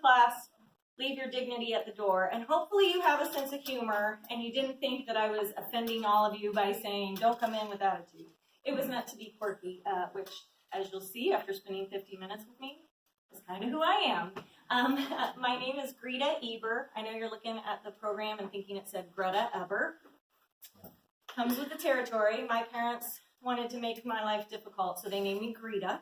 class, Leave Your Dignity at the Door. And hopefully you have a sense of humor and you didn't think that I was offending all of you by saying, don't come in with attitude. It was meant to be quirky, which, as you'll see after spending 50 minutes with me, is kind of who I am. My name is Greta Eber. I know you're looking at the program and thinking it said Greta Eber. Comes with the territory. My parents wanted to make my life difficult, so they named me Greta.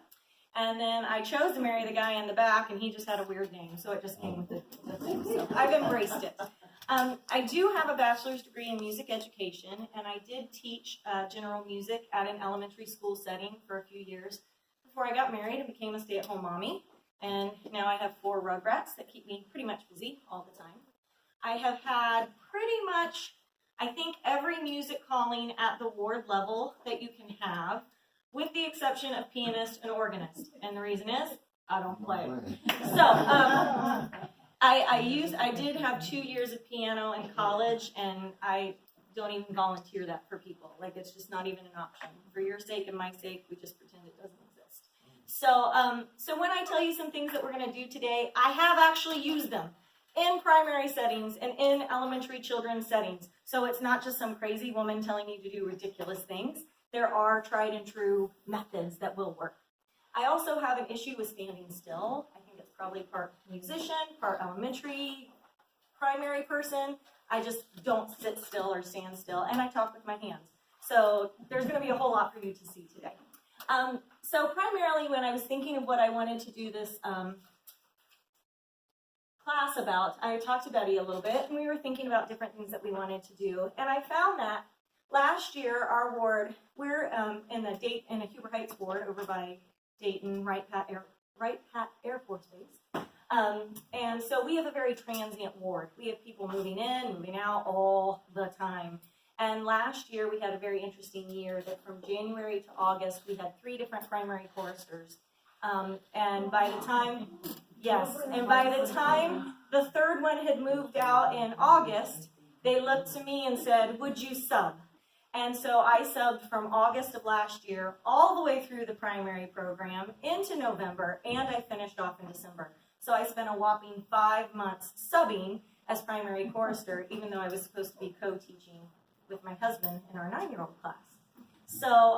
And then I chose to marry the guy in the back, and he just had a weird name, so it just came with the thing. So I've embraced it. I do have a bachelor's degree in music education, and I did teach general music at an elementary school setting for a few years before I got married and became a stay-at-home mommy. And now I have 4 rugrats that keep me pretty much busy all the time. I have had pretty much, I think, every music calling at the ward level that you can have, with the exception of pianist and organist. And the reason is, I don't play. So, I did have 2 years of piano in college, and I don't even volunteer that for people. Like, it's just not even an option. For your sake and my sake, we just pretend it doesn't exist. So when I tell you some things that we're going to do today, I have actually used them in primary settings and in elementary children's settings. So it's not just some crazy woman telling you to do ridiculous things. There are tried and true methods that will work. I also have an issue with standing still. I think it's probably part musician, part elementary, primary person. I just don't sit still or stand still, and I talk with my hands. So there's going to be a whole lot for you to see today. So primarily when I was thinking of what I wanted to do this class about, I talked to Betty a little bit, and we were thinking about different things that we wanted to do, and I found that last year, our ward, we're in a Huber Heights ward over by Dayton, Wright Pat Air Force Base. And so we have a very transient ward. We have people moving in, moving out all the time. And last year, we had a very interesting year that from January to August, we had 3 different primary choristers. And by the time the 3rd one had moved out in August, they looked to me and said, would you sub? And so I subbed from August of last year all the way through the primary program into November, and I finished off in December. So I spent a whopping 5 months subbing as primary chorister, even though I was supposed to be co-teaching with my husband in our 9-year-old class. So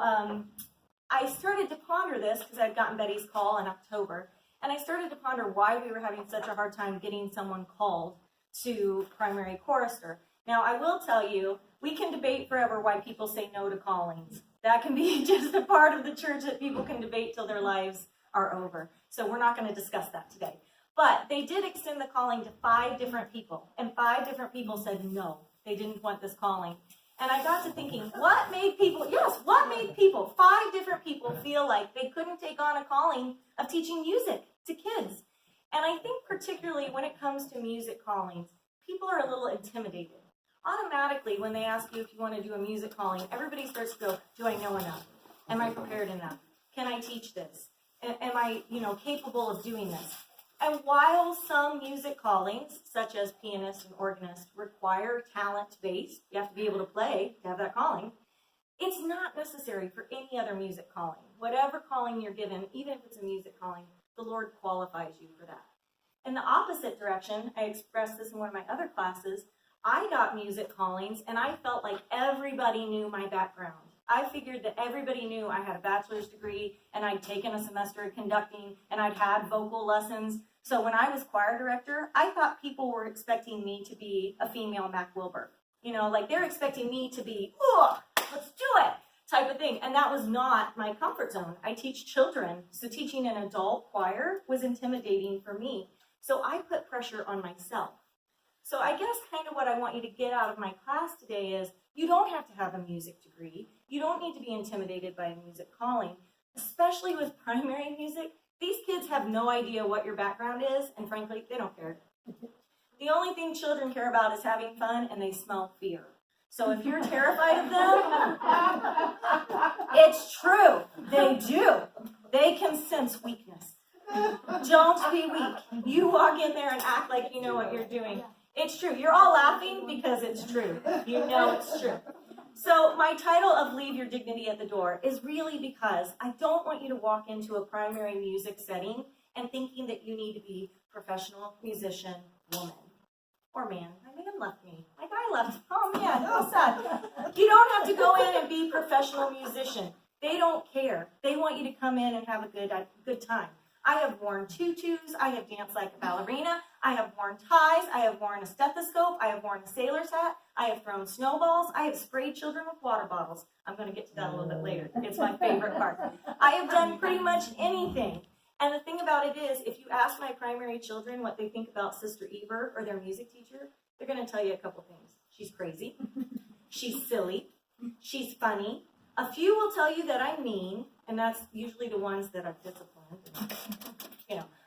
I started to ponder this because I'd gotten Betty's call in October, and I started to ponder why we were having such a hard time getting someone called to primary chorister. Now, I will tell you, we can debate forever why people say no to callings. That can be just a part of the church that people can debate till their lives are over. So we're not going to discuss that today. But they did extend the calling to 5 different people, and 5 different people said no, they didn't want this calling. And I got to thinking, what made people, 5 different people feel like they couldn't take on a calling of teaching music to kids? And I think particularly when it comes to music callings, people are a little intimidated. Automatically, when they ask you if you want to do a music calling, everybody starts to go, do I know enough? Am I prepared enough? Can I teach this? Am I, capable of doing this? And while some music callings, such as pianist and organist, require talent-based, you have to be able to play to have that calling, it's not necessary for any other music calling. Whatever calling you're given, even if it's a music calling, the Lord qualifies you for that. In the opposite direction, I expressed this in one of my other classes, I got music callings, and I felt like everybody knew my background. I figured that everybody knew I had a bachelor's degree, and I'd taken a semester of conducting, and I'd had vocal lessons. So when I was choir director, I thought people were expecting me to be a female Mac Wilber. Like they're expecting me to be, let's do it, type of thing. And that was not my comfort zone. I teach children, so teaching an adult choir was intimidating for me. So I put pressure on myself. So I guess kind of what I want you to get out of my class today is you don't have to have a music degree. You don't need to be intimidated by a music calling, especially with primary music. These kids have no idea what your background is, and frankly, they don't care. The only thing children care about is having fun, and they smell fear. So if you're terrified of them, it's true. They do. They can sense weakness. Don't be weak. You walk in there and act like you know what you're doing. It's true. You're all laughing because it's true. You know it's true. So my title of Leave Your Dignity at the Door is really because I don't want you to walk into a primary music setting and thinking that you need to be professional musician woman or man. My man left me. My guy left. Oh man, that's sad. You don't have to go in and be professional musician. They don't care. They want you to come in and have a good time. I have worn tutus. I have danced like a ballerina. I have worn ties. I have worn a stethoscope. I have worn a sailor's hat. I have thrown snowballs. I have sprayed children with water bottles. I'm going to get to that a little bit later. It's my favorite part. I have done pretty much anything. And the thing about it is, if you ask my primary children what they think about Sister Eber or their music teacher, they're going to tell you a couple things. She's crazy. She's silly. She's funny. A few will tell you that I'm mean, and that's usually the ones that I've disciplined.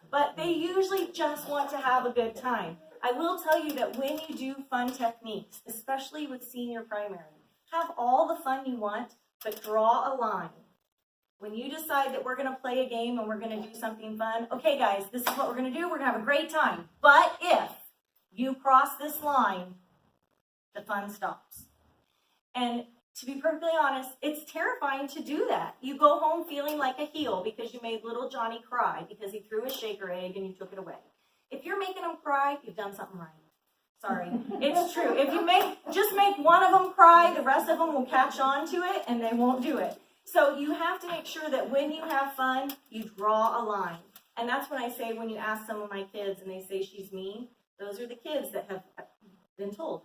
But they usually just want to have a good time. I will tell you that when you do fun techniques, especially with senior primary, have all the fun you want, but draw a line. When you decide that we're going to play a game and we're going to do something fun, okay guys, this is what we're going to do. We're going to have a great time. But if you cross this line, the fun stops. And to be perfectly honest, it's terrifying to do that. You go home feeling like a heel because you made little Johnny cry because he threw a shaker egg and you took it away. If you're making him cry, you've done something right. Sorry, it's true. If you just make one of them cry, the rest of them will catch on to it and they won't do it. So you have to make sure that when you have fun, you draw a line. And that's when I say, when you ask some of my kids and they say she's mean, those are the kids that have been told,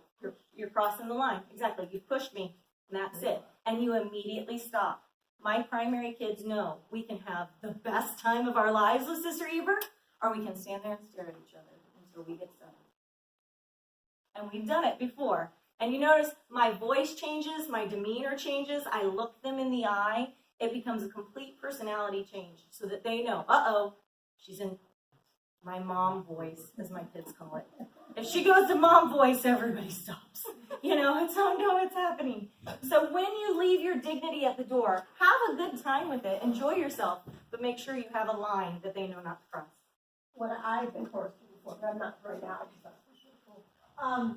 you're crossing the line. Exactly, you've pushed me. And that's it. And you immediately stop. My primary kids know we can have the best time of our lives with Sister Eber, or we can stand there and stare at each other until we get done. And we've done it before. And you notice my voice changes, my demeanor changes. I look them in the eye. It becomes a complete personality change so that they know, uh-oh, she's in my mom voice, as my kids call it. If she goes to mom voice, everybody stops. It's, oh no, it's happening. So when you leave your dignity at the door, have a good time with it. Enjoy yourself, but make sure you have a line that they know not to cross. What I've been forced to before, but I'm not right now, because that's for sure.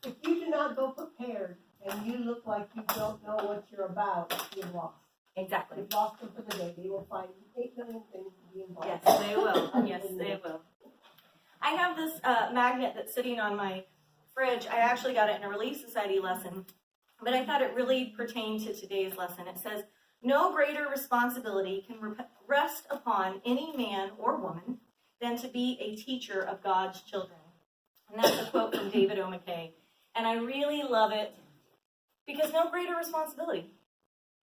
If you do not go prepared and you look like you don't know what you're about, you've lost. Exactly. You've lost them for the day. They will find 8 million things to be involved. Yes, they will. Yes, they will. I have this magnet that's sitting on my fridge. I actually got it in a Relief Society lesson, but I thought it really pertained to today's lesson. It says, no greater responsibility can rest upon any man or woman than to be a teacher of God's children. And that's a quote from David O. McKay. And I really love it because no greater responsibility.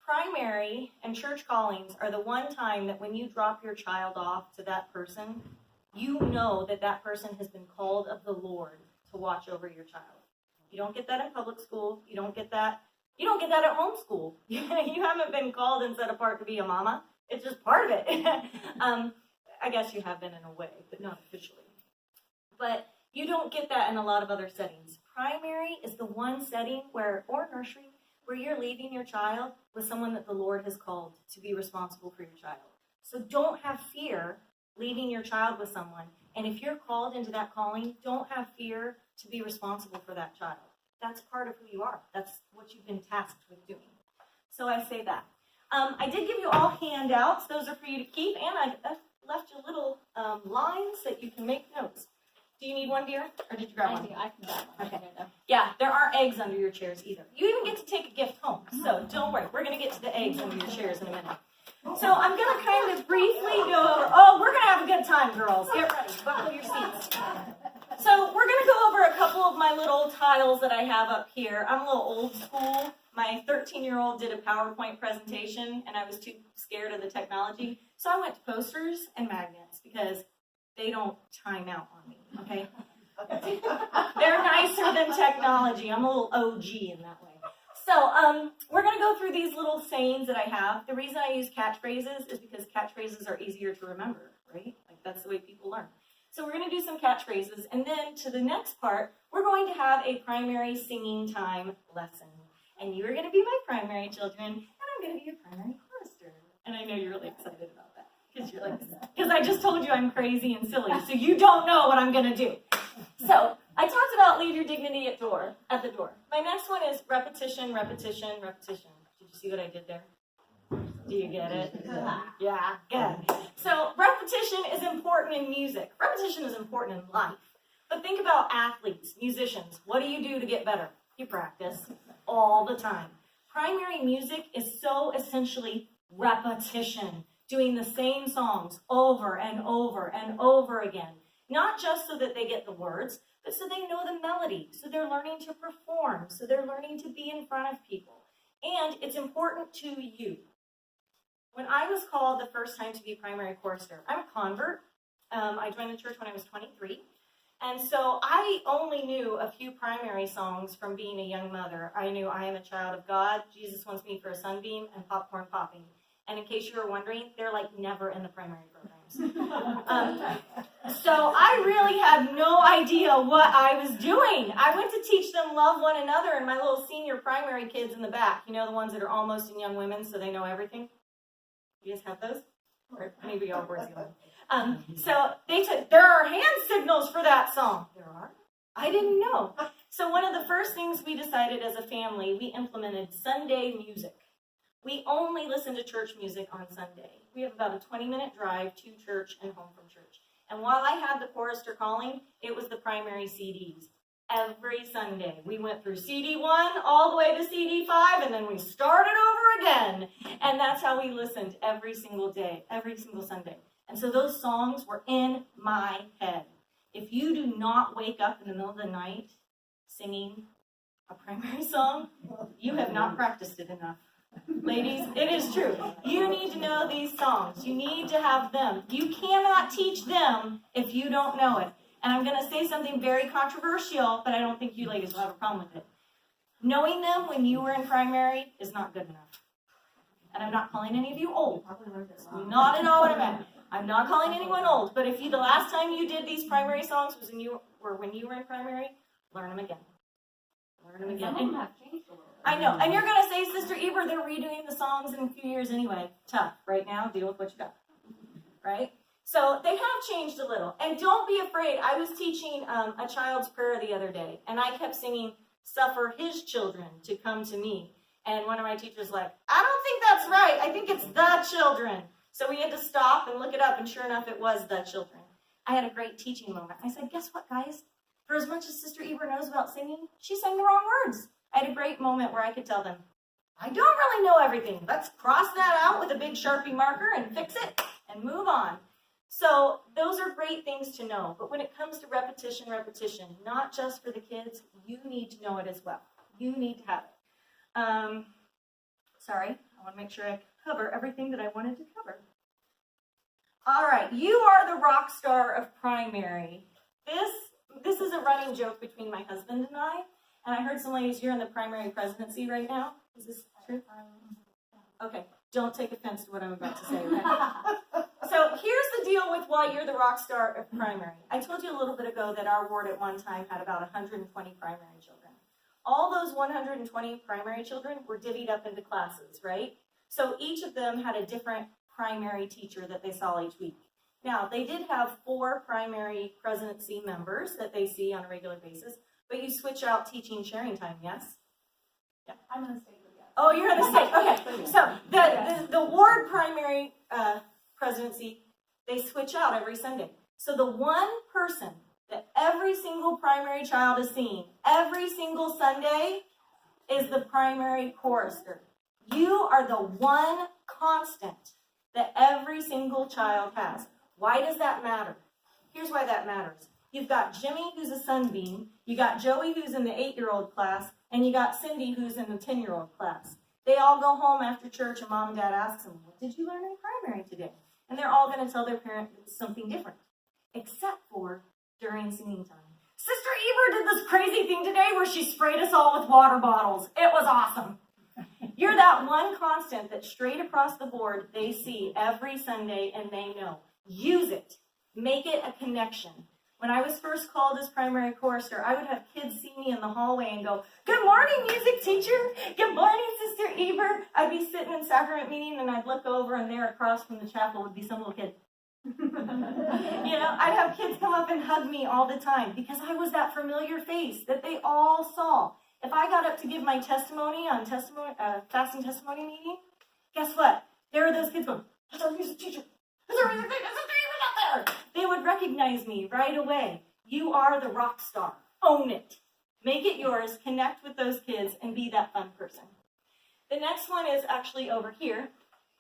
Primary and church callings are the one time that when you drop your child off to that person, you know that that person has been called of the Lord to watch over your child. You don't get that in public school. You don't get that at home school. You haven't been called and set apart to be a mama. It's just part of it. I guess you have been in a way, but not officially. But you don't get that in a lot of other settings. Primary is the one setting or nursery, where you're leaving your child with someone that the Lord has called to be responsible for your child. So don't have fear leaving your child with someone. And if you're called into that calling, don't have fear to be responsible for that child. That's part of who you are. That's what you've been tasked with doing. So I say that. I did give you all handouts. Those are for you to keep. And I left you little lines that you can make notes. Do you need one, dear? Or did you grab one? I do. I can grab one. Okay. Yeah, there aren't eggs under your chairs either. You even get to take a gift home. So don't worry. We're going to get to the eggs under your chairs in a minute. So I'm going to kind of briefly go over, we're going to have a good time, girls. Get ready. Buckle your seats. So we're going to go over a couple of my little tiles that I have up here. I'm a little old school. My 13-year-old did a PowerPoint presentation, and I was too scared of the technology. So I went to posters and magnets because they don't time out on me, okay? They're nicer than technology. I'm a little OG in that way. So we're going to go through these little sayings that I have. The reason I use catchphrases is because catchphrases are easier to remember, right? Like that's the way people learn. So we're going to do some catchphrases, and then to the next part, we're going to have a primary singing time lesson. And you are going to be my primary children, and I'm going to be your primary chorister. And I know you're really excited about that, because I just told you I'm crazy and silly, so you don't know what I'm going to do. So I talked about leave your dignity at the door. My next one is repetition, repetition, repetition. Did you see what I did there? Do you get it? Yeah, good. So repetition is important in music. Repetition is important in life. But think about athletes, musicians. What do you do to get better? You practice all the time. Primary music is so essentially repetition, doing the same songs over and over and over again. Not just so that they get the words, but so they know the melody, so they're learning to perform, so they're learning to be in front of people. And it's important to you. When I was called the first time to be primary chorister, I'm a convert. I joined the church when I was 23. And so I only knew a few primary songs from being a young mother. I knew I am a child of God, Jesus wants me for a sunbeam, and popcorn popping. And in case you were wondering, they're like never in the primary programs. So I really had no idea what I was doing. I went to teach them love one another, and my little senior primary kids in the back, you know, the ones that are almost in young women, so they know everything. You guys have those? Or maybe y'all were So there are hand signals for that song. There are? I didn't know. So one of the first things we decided as a family, we implemented Sunday music. We only listen to church music on Sunday. We have about a 20-minute drive to church and home from church. And while I had the chorister calling, it was the primary CDs. Every Sunday, we went through CD 1 all the way to CD 5, and then we started over again. And that's how we listened every single day, every single Sunday. And so those songs were in my head. If you do not wake up in the middle of the night singing a primary song, you have not practiced it enough. Ladies, it is true. You need to know these songs. You need to have them. You cannot teach them if you don't know it. And I'm going to say something very controversial, but I don't think you ladies will have a problem with it. Knowing them when you were in primary is not good enough. And I'm not calling any of you old. Not at all what I meant. I'm not calling anyone old. But if the last time you did these primary songs was when you were in primary, learn them again. Learn them again. And I know. And you're going to say, Sister Eber, they're redoing the songs in a few years anyway. Tough. Right now, deal with what you got. Right? So they have changed a little. And don't be afraid. I was teaching a child's prayer the other day, and I kept singing, "Suffer his children to come to me." And one of my teachers was like, "I don't think that's right. I think it's the children." So we had to stop and look it up, and sure enough, it was the children. I had a great teaching moment. I said, guess what, guys? For as much as Sister Eber knows about singing, she sang the wrong words. I had a great moment where I could tell them, I don't really know everything. Let's cross that out with a big Sharpie marker and fix it and move on. So those are great things to know. But when it comes to repetition, not just for the kids, you need to know it as well. You need to have it. Sorry, I want to make sure I cover everything that I wanted to cover. All right, you are the rock star of primary. This is a running joke between my husband and I heard some ladies, you're in the primary presidency right now. Is this true? Okay, don't take offense to what I'm about to say. Okay? So here's the deal with why you're the rock star of primary. I told you a little bit ago that our ward at one time had about 120 primary children. All those 120 primary children were divvied up into classes, right? So each of them had a different primary teacher that they saw each week. Now, they did have 4 primary presidency members that they see on a regular basis, but you switch out teaching sharing time, yes? Yeah. I'm going to say yes. Oh, you're going to say, okay. So the ward primary presidency, they switch out every Sunday. So the one person that every single primary child is seeing every single Sunday is the primary chorister. You are the one constant that every single child has. Why does that matter? Here's why that matters. You've got Jimmy, who's a sunbeam. You got Joey, who's in the 8-year-old class. And you got Cindy, who's in the 10-year-old class. They all go home after church, and mom and dad asks them, what did you learn in primary today? And they're all going to tell their parent something different, except for during singing time. Sister Eber did this crazy thing today where she sprayed us all with water bottles. It was awesome. You're that one constant that straight across the board they see every Sunday and they know. Use it. Make it a connection. When I was first called as primary chorister, I would have kids see me in the hallway and go, good morning, music teacher. Good morning, Sister Eber. I'd be sitting in sacrament meeting and I'd look over and there across from the chapel would be some little kid. I'd have kids come up and hug me all the time because I was that familiar face that they all saw. If I got up to give my testimony on fasting testimony meeting, guess what? There are those kids going, "That's our music teacher. That's our music teacher. That's up there." They would recognize me right away. You are the rock star. Own it. Make it yours. Connect with those kids and be that fun person. The next one is actually over here.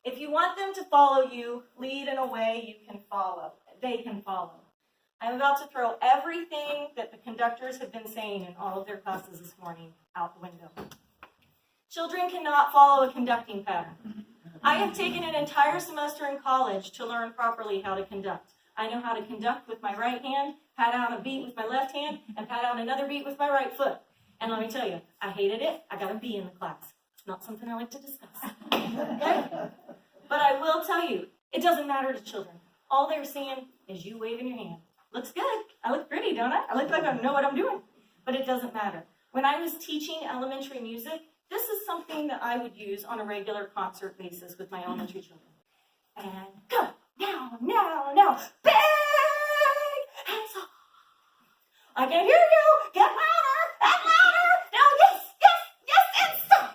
If you want them to follow you, lead in a way you can follow. They can follow. I'm about to throw everything that the conductors have been saying in all of their classes this morning out the window. Children cannot follow a conducting pattern. I have taken an entire semester in college to learn properly how to conduct. I know how to conduct with my right hand, pat out a beat with my left hand, and pat out another beat with my right foot. And let me tell you, I hated it. I got a B in the class. Not something I like to discuss. Okay? But I will tell you, it doesn't matter to children. All they're seeing is you waving your hand. Looks good. I look pretty, don't I? I look like I know what I'm doing. But it doesn't matter. When I was teaching elementary music, this is something that I would use on a regular concert basis with my elementary children. And go, now, bang, and so. I can hear you. Get louder, and louder. Now, yes, and stop.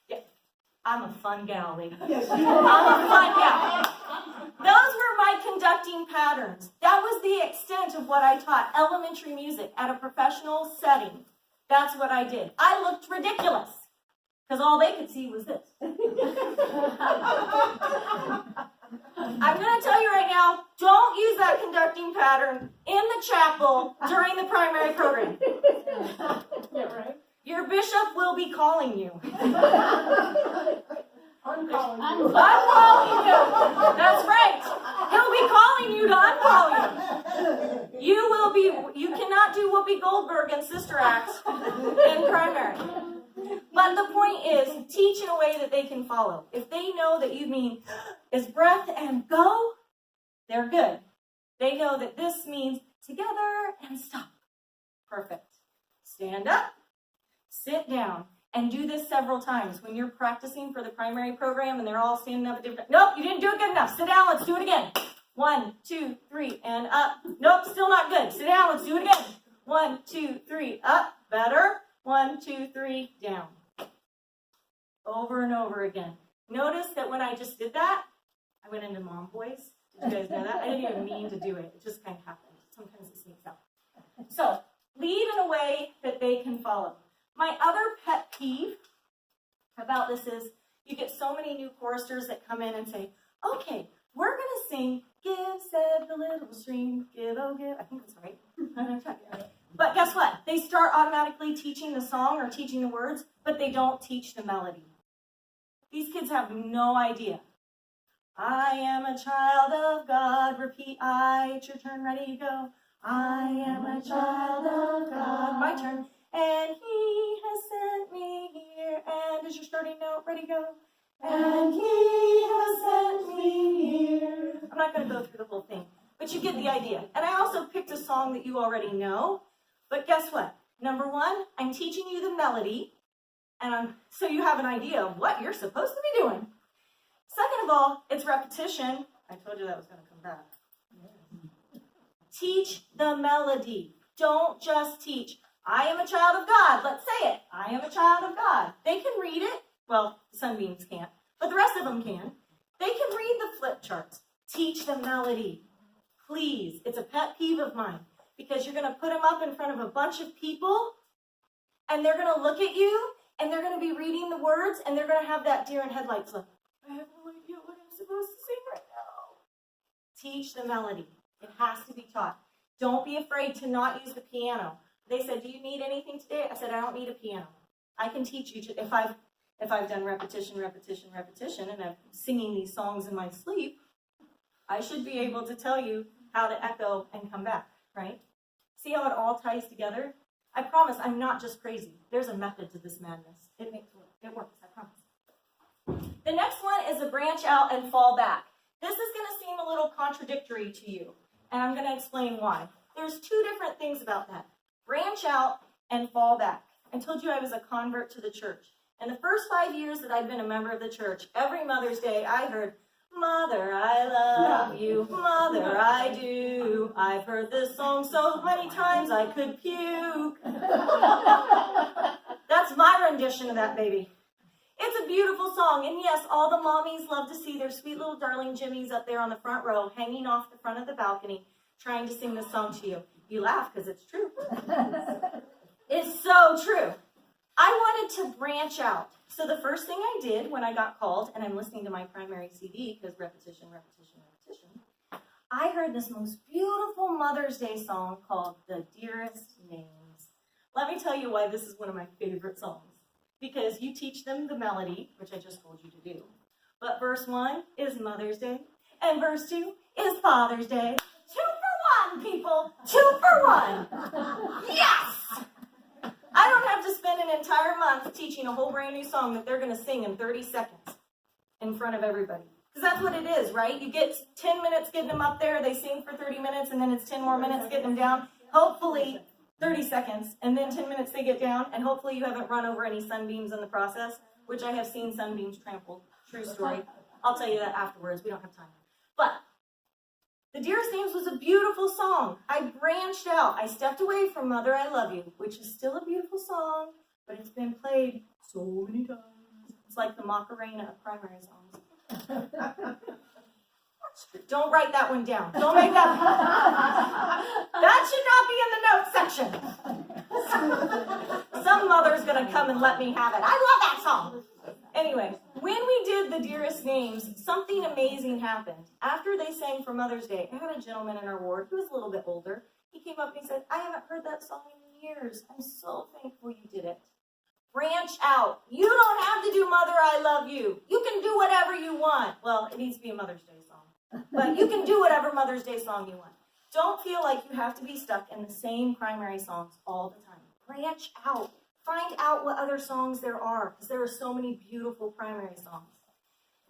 Yeah, I'm a fun gal, lady. Yes, I'm a fun gal. Those were my conducting patterns. That was the extent of what I taught elementary music at a professional setting. That's what I did. I looked ridiculous because all they could see was this. I'm going to tell you right now, don't use that conducting pattern in the chapel during the primary program. Yeah, right. Your bishop will be calling you. I'm calling you. I'm calling you. That's right. He'll be calling you to uncall you. You cannot do Whoopi Goldberg and Sister Act in primary. But the point is, teach in a way that they can follow. If they know that you mean is breath and go, they're good. They know that this means together and stop. Perfect. Stand up, sit down. And do this several times. When you're practicing for the primary program and they're all standing up at different, nope, you didn't do it good enough. Sit down, let's do it again. 1, 2, 3, and up. Nope, still not good. Sit down, let's do it again. 1, 2, 3, up, better. 1, 2, 3, down. Over and over again. Notice that when I just did that, I went into mom voice. Did you guys know that? I didn't even mean to do it. It just kind of happened. Sometimes it sneaks out. So, lead in a way that they can follow. My other pet peeve about this is you get so many new choristers that come in and say, okay, we're going to sing, give, said the little stream, give, oh, give. I think that's right. But guess what? They start automatically teaching the song or teaching the words, but they don't teach the melody. These kids have no idea. I am a child of God, repeat I, it's your turn, ready, go. I am a child of God, my turn. And he has sent me here. And is your starting note ready, go? And he has sent me here. I'm not going to go through the whole thing, but you get the idea. And I also picked a song that you already know. But guess what? Number one, I'm teaching you the melody, and so you have an idea of what you're supposed to be doing. Second of all, it's repetition. I told you that was going to come back. Teach the melody. Don't just teach. I am a child of God. Let's say it. I am a child of God. They can read it. Well, Sunbeams can't, but the rest of them can. They can read the flip charts. Teach the melody. Please. It's a pet peeve of mine because you're going to put them up in front of a bunch of people and they're going to look at you and they're going to be reading the words and they're going to have that deer in headlights look. I have no idea what I'm supposed to sing right now. Teach the melody. It has to be taught. Don't be afraid to not use the piano. They said, do you need anything today? I said, I don't need a piano. I can teach you, if I've done repetition, and I'm singing these songs in my sleep, I should be able to tell you how to echo and come back, right? See how it all ties together? I promise I'm not just crazy. There's a method to this madness. It works, I promise. The next one is a branch out and fall back. This is going to seem a little contradictory to you, and I'm going to explain why. There's two different things about that. Branch out and fall back. I told you I was a convert to the church. In the first 5 years that I've been a member of the church, every Mother's Day I heard, Mother, I love you. Mother, I do. I've heard this song so many times I could puke. That's my rendition of that baby. It It's a beautiful song, and yes, all the mommies love to see their sweet little darling Jimmies up there on the front row, hanging off the front of the balcony, trying to sing this song to you. You laugh because it's true. It's so true. I wanted to branch out. So the first thing I did when I got called, and I'm listening to my primary CD because repetition, repetition, repetition, I heard this most beautiful Mother's Day song called The Dearest Names. Let me tell you why this is one of my favorite songs. Because you teach them the melody, which I just told you to do. But verse 1 is Mother's Day, and verse 2 is Father's Day. 2 for 1, people! 2 for 1! Yes! I don't have to spend an entire month teaching a whole brand new song that they're going to sing in 30 seconds in front of everybody. Because that's what it is, right? You get 10 minutes getting them up there, they sing for 30 minutes, and then it's 10 more minutes getting them down. Hopefully 30 seconds, and then 10 minutes they get down, and hopefully you haven't run over any sunbeams in the process, which I have seen sunbeams trampled. True story. I'll tell you that afterwards. We don't have time. But The Dearest Names was a beautiful song. I branched out. I stepped away from Mother, I Love You, which is still a beautiful song, but it's been played so many times. It's like the Macarena of primary songs. Don't write that one down. Don't make that. That should not be in the notes section. Some mother's going to come and let me have it. I love that song. Anyway, when we did The Dearest Names, something amazing happened. After they sang for Mother's Day, I had a gentleman in our ward who was a little bit older. He came up and he said, I haven't heard that song in years. I'm so thankful you did it. Branch out. You don't have to do Mother, I Love You. You can do whatever you want. Well, it needs to be a Mother's Day song. But you can do whatever Mother's Day song you want. Don't feel like you have to be stuck in the same primary songs all the time. Branch out. Find out what other songs there are, because there are so many beautiful primary songs.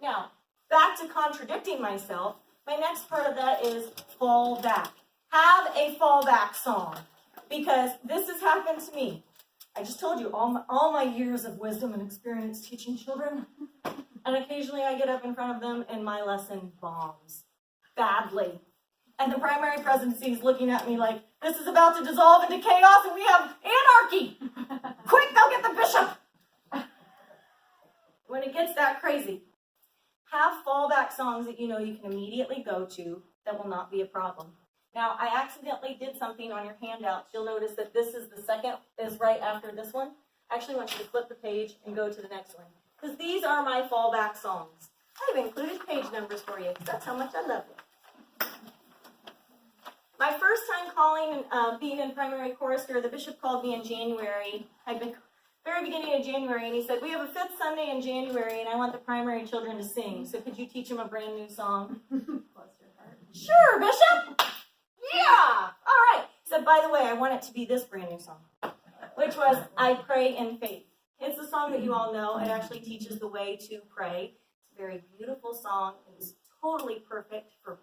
Now, back to contradicting myself, my next part of that is fall back. Have a fallback song, because this has happened to me. I just told you all my years of wisdom and experience teaching children, and occasionally I get up in front of them and my lesson bombs badly. And the primary presidency is looking at me like, this is about to dissolve into chaos and we have anarchy. Quick, go get the bishop. When it gets that crazy, have fallback songs that you know you can immediately go to that will not be a problem. Now, I accidentally did something on your handout. You'll notice that this is the second, is right after this one. I actually want you to flip the page and go to the next one. Because these are my fallback songs. I've included page numbers for you, because that's how much I love you. My first time calling, being in primary chorister, the bishop called me in January. I'd been very beginning of January, and he said, we have a 5th Sunday in January, and I want the primary children to sing. So could you teach them a brand new song? Sure, Bishop. Yeah. All right. He said, by the way, I want it to be this brand new song, which was I Pray in Faith. It's a song that you all know. It actually teaches the way to pray. It's a very beautiful song. It was totally perfect for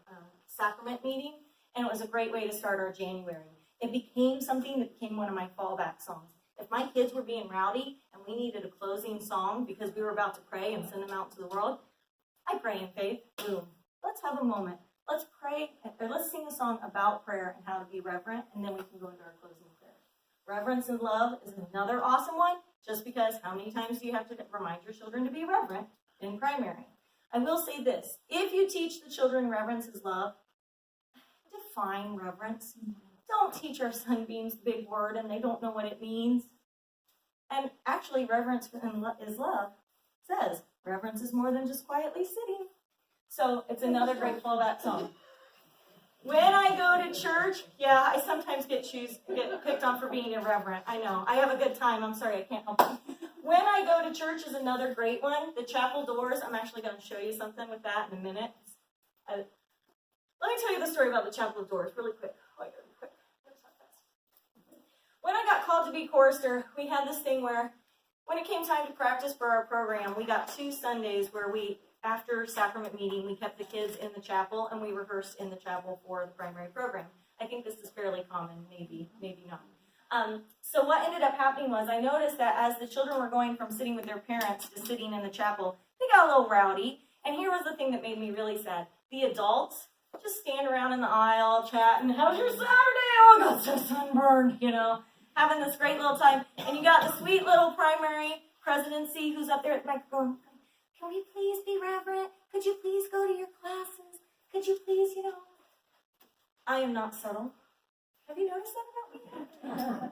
sacrament meeting, and it was a great way to start our January. It became something that became one of my fallback songs. If my kids were being rowdy and we needed a closing song because we were about to pray and send them out to the world, I Pray in Faith. Boom. Let's have a moment. Let's pray, or let's sing a song about prayer and how to be reverent, and then we can go into our closing prayer. Reverence and love is another awesome one, just because how many times do you have to remind your children to be reverent in primary? I will say this. If you teach the children reverence is love, define reverence. Don't teach our sunbeams the big word and they don't know what it means. And actually, reverence is love says reverence is more than just quietly sitting. So it's another great fallback song. When I go to church, yeah, I sometimes get picked on for being irreverent. I know. I have a good time. I'm sorry, I can't help it. When I go to church is another great one. The chapel doors, I'm actually going to show you something with that in a minute. Let me tell you the story about the chapel doors really quick. When I got called to be chorister, we had this thing where when it came time to practice for our program, we got 2 Sundays where after sacrament meeting, we kept the kids in the chapel and we rehearsed in the chapel for the primary program. I think this is fairly common, maybe not. So what ended up happening was I noticed that as the children were going from sitting with their parents to sitting in the chapel, they got a little rowdy. And here was the thing that made me really sad. The adults just stand around in the aisle, chatting, how's your Saturday? Oh, I got so sunburned, having this great little time. And you got the sweet little primary presidency who's up there at the microphone, can we please be reverent? Could you please go to your classes? Could you please, I am not subtle. Have you noticed that about me?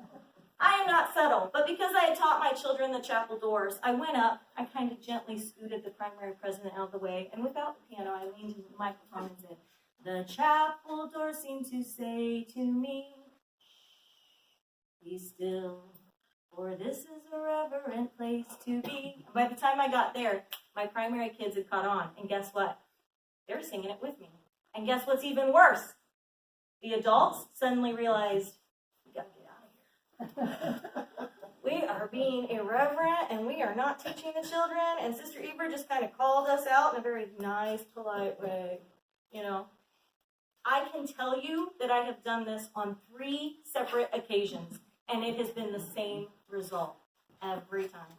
I am not subtle, but because I had taught my children the chapel doors, I went up, I kind of gently scooted the primary president out of the way, and without the piano, I leaned into the microphone and said, the chapel doors seem to say to me, be still, for this is a reverent place to be. And by the time I got there, my primary kids had caught on, and guess what? They're singing it with me. And guess what's even worse? The adults suddenly realized, we gotta get out of here. We are being irreverent, and we are not teaching the children, and Sister Eber just kind of called us out in a very nice, polite way, I can tell you that I have done this on 3 separate occasions, and it has been the same result every time.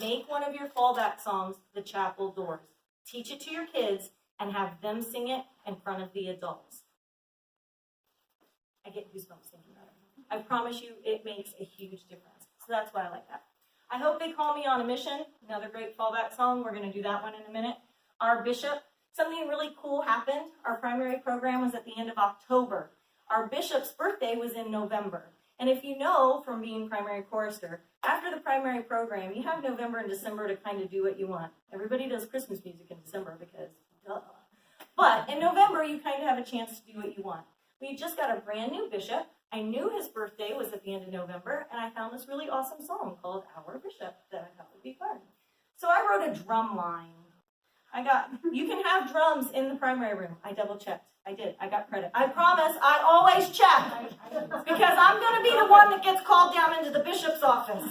Make one of your fallback songs the chapel doors. Teach it to your kids and have them sing it in front of the adults. I get goosebumps thinking about it. I promise you it makes a huge difference. So that's why I like that. I hope they call me on a mission. Another great fallback song. We're going to do that one in a minute. Our bishop, something really cool happened. Our primary program was at the end of October. Our bishop's birthday was in November. And if you know from being primary chorister, after the primary program, you have November and December to kind of do what you want. Everybody does Christmas music in December because, duh. But in November, you kind of have a chance to do what you want. We just got a brand new bishop. I knew his birthday was at the end of November, and I found this really awesome song called Our Bishop that I thought would be fun. So I wrote a drum line. You can have drums in the primary room. I double checked. I did. I got credit. I promise I always check because I'm going to be the one that gets called down into the bishop's office.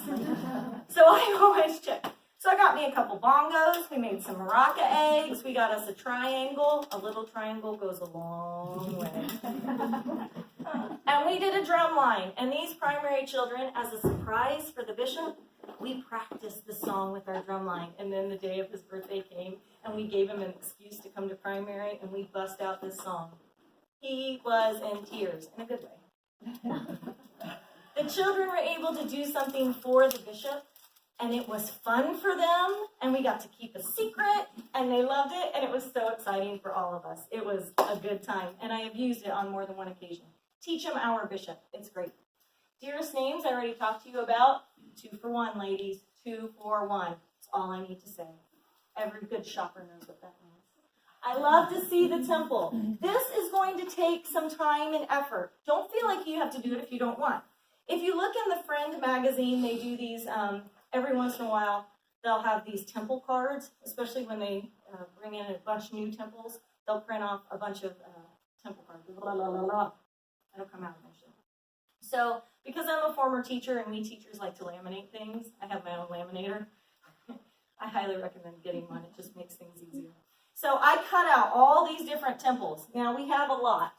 So I always check. So I got me a couple bongos. We made some maraca eggs. We got us a triangle. A little triangle goes a long way. And we did a drum line. And these primary children, as a surprise for the bishop, we practiced the song with our drum line. And then the day of his birthday came, and we gave him an excuse to come to primary, and we bust out this song. He was in tears, in a good way. The children were able to do something for the bishop, and it was fun for them, and we got to keep a secret, and they loved it, and it was so exciting for all of us. It was a good time, and I have used it on more than one occasion. Teach them Our Bishop. It's great. Dearest names, I already talked to you about. 2 for 1, ladies. 2 for 1. That's all I need to say. Every good shopper knows what that means. I love to see the temple. This is going to take some time and effort. Don't feel like you have to do it if you don't want. If you look in the Friend magazine, they do these every once in a while. They'll have these temple cards, especially when they bring in a bunch of new temples. They'll print off a bunch of temple cards. Blah, blah, blah, blah. That'll come out eventually. So, because I'm a former teacher and we teachers like to laminate things, I have my own laminator. I highly recommend getting one. It just makes things easier. So I cut out all these different temples. Now we have a lot.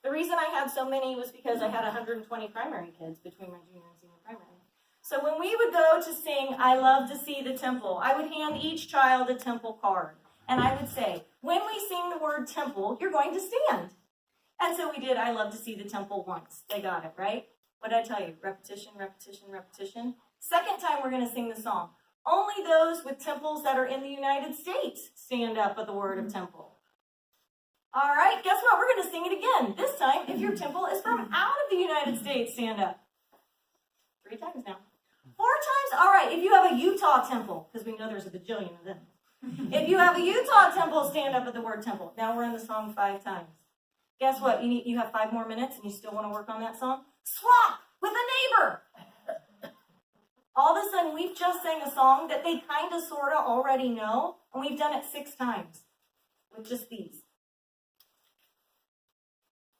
The reason I had so many was because I had 120 primary kids between my junior and senior primary. So when we would go to sing I Love to See the Temple, I would hand each child a temple card. And I would say, when we sing the word temple, you're going to stand. And so we did I Love to See the Temple once. They got it, right? What did I tell you? Repetition, repetition, repetition. Second time we're going to sing the song. Only those with temples that are in the United States stand up at the word of temple. All right, guess what? We're going to sing it again. This time, if your temple is from out of the United States, stand up. 3 times now. 4 times? All right, if you have a Utah temple, because we know there's a bajillion of them. If you have a Utah temple, stand up at the word temple. Now we're in the song 5 times. Guess what? You have 5 more minutes and you still want to work on that song? Swap with a neighbor. All of a sudden, we've just sang a song that they kind of, sort of already know, and we've done it 6 times with just these.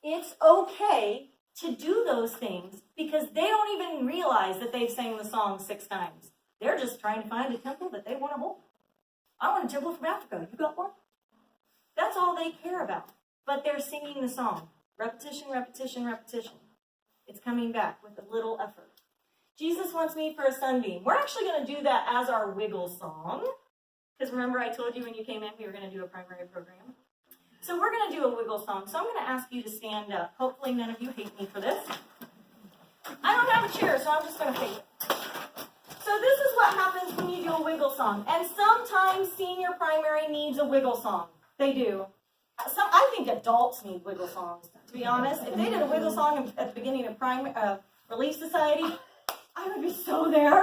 It's okay to do those things because they don't even realize that they've sang the song 6 times. They're just trying to find a temple that they want to hold. I want a temple from Africa. You got one? That's all they care about. But they're singing the song. Repetition, repetition, repetition. It's coming back with a little effort. Jesus Wants Me for a Sunbeam. We're actually going to do that as our wiggle song. Because remember I told you when you came in we were going to do a primary program. So we're going to do a wiggle song. So I'm going to ask you to stand up. Hopefully none of you hate me for this. I don't have a chair, so I'm just going to fake it. So this is what happens when you do a wiggle song. And sometimes senior primary needs a wiggle song. They do. I think adults need wiggle songs, to be honest. If they did a wiggle song at the beginning of Relief Society, I would be so there.